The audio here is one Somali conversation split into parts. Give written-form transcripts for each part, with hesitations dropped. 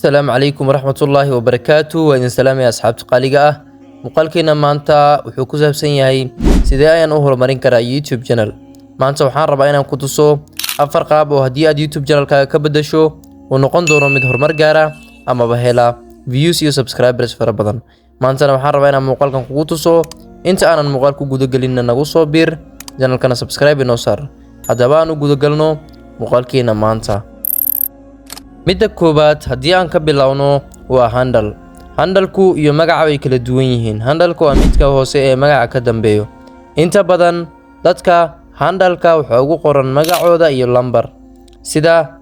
السلام عليكم ورحمة الله وبركاته وإذن سلام يا أصحاب تقاليقة مقالكينا maanta wuxuu ku saabsan yahay sidee ayaan u horumarin karaa YouTube channel. Maanta waxaan rabaa inaan ku tuso afar qaab oo haddii aad YouTube channel-kaaga ka beddesho uu noqon doono mid horumar gaara amaba hela views iyo subscribers fara badan. Maantana waxaan rabaa inaan muuqaalkan kugu tuso inta aanan muuqaalku guda gelinna nagu soo biir channelkana subscribe inoo saar. Haddaba aan u guda galno muuqaalkeena maanta. Midda koobaad haddii aan ka bilowno waa handle-ku iyo magaca way kala duwan yihiin. Handle-ku waa midka hoose ee magaca ka dambeeyo. Inta badan dadka handle-ka waxa ugu qoran magacooda iyo lambar. Sida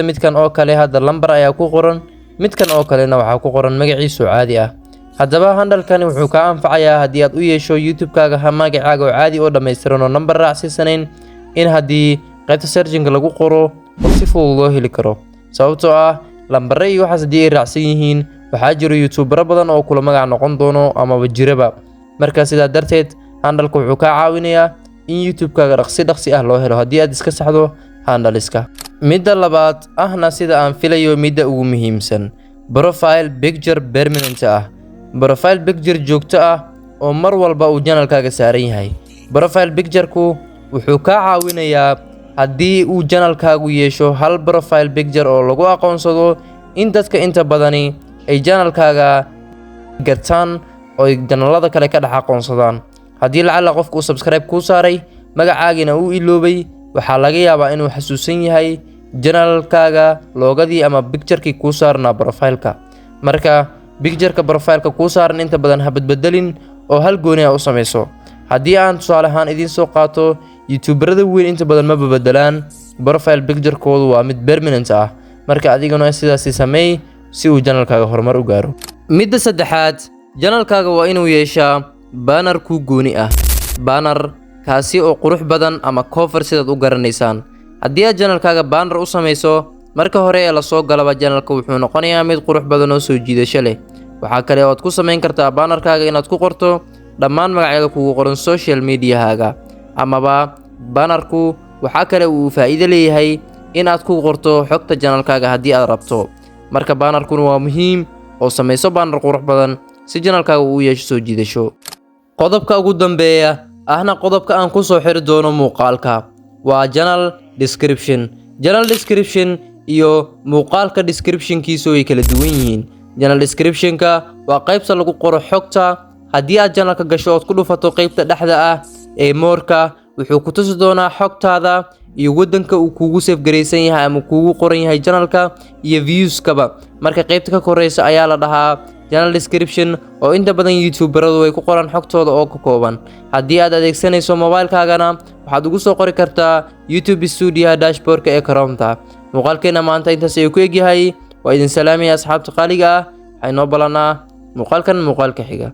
midkan oo kale hadda lambar ayaa ku qoran, midkan oo kalena waxa ku qoran magaciisu caadi ah. Haddaba handle-kani wuxuu ka anfacayaa haddii aad u yeesho YouTube-kaaga magacaaga oo caadi oo dhammaystiran oo lambar raacsiisanayn in haddii qaybta searching lagu qoro oo si fudud loo heli karo. sababtoo ah lambare iyo waxaas haddii ay raacsan yihiin waxaa jiro youtubero badan oo kula magac noqon doono amaba jiraba. Marka sidaa darteed handle-ku wuxuu kaa caawinayaa in YouTube-kaaga dhaqsi ah loo helo haddii aad iska saxdo handle-iska. Midda labaad ahna sida aan filayo midda ugu muhiimsan, profile picture permanent ah. Profile picture joogto ah oo mar walba uu channel-kaaga saaran yahay. Profile picture-ku wuxuu kaa caawinayaa haddii uu channel-kaagu yeesho hal profile picture oo lagu aqoonsado in dadka inta badani ay channel-kaaga gataan oo ay channelada kale ka dhex aqoonsadaan. Haddii lacala qofku uu subscribe kuu saaray magacaagina uu iloobay, waxaa laga yaabaa inuu xasuusan yahay channel-kaaga loogadii ama picture-kii kuu saarnaa profile-ka. Marka picture-ka profile-ka kuu saaran inta badan ha badbedelin oo hal gooni ah u samayso. Haddii aan tusaale ahaan idiin soo qaato, youtuberada weyn inta badan ma beddelaan profile picture-koodu waa mid permanent ah. Marka adiguna sidaasi sameey si uu channel-kaaga horumar u gaaro. Midda saddexaad, channel-kaaga waa inuu yeeshaa banner ku gooni ah. Banner kaasi oo qurux badan ama cover sidaad u garanaysaan. Haddii aad channel-kaaga banner u samayso, marka hore ee la soo galaba channel-ka wuxuu noqonayaa mid qurux badan oo soo jiidasho leh. Waxaa kale oo aad ku samayn kartaa banner-kaaga inaad ku qorto dhammaan magacyada kugu qoran social media-haaga. Amaba banner-ku waxaa kale uu faa'iido leeyahay in aad ku qorto xogta channel-kaaga haddii aad rabto. Marka banner-kuna waa muhiim oo samayso banner qurux badan si channel-kaaga uu yeesho soo jiidasho. Qodobka ugu dambeeya ahna qodobka aan ku soo xiri doono muuqaalka waa channel description. Channel description iyo muuqaalka description-kiisu way kala duwan yihiin. Channel description-ka waa qaybta lagu qoro xogta. Haddii aad channel-ka gasho ood ku dhufato qaybta dhexda ah ee moorka, wuxuu ku tusi doonaa xogtaada iyo waddanka uu kugu save garaysan yahay ama kugu qoran yahay channel-ka iyo views-kaba. Marka qaybta ka koreysa ayaa la dhahaa channel description oo inta badan youtuberadu way ku qoraan xogtooda oo ka kooban. Haddii aad adeegsanayso mobile-kaagana waxaad ugu soo qori kartaa YouTube Studio dashboard-ka ee Chrome-ta. Muuqaalkeena maanta intaas ayuu ku egyahay. Waa idin salaamaya asxaabta qaaliga ah. Waxay noo balanaa muuqaalkan muuqaalka xiga.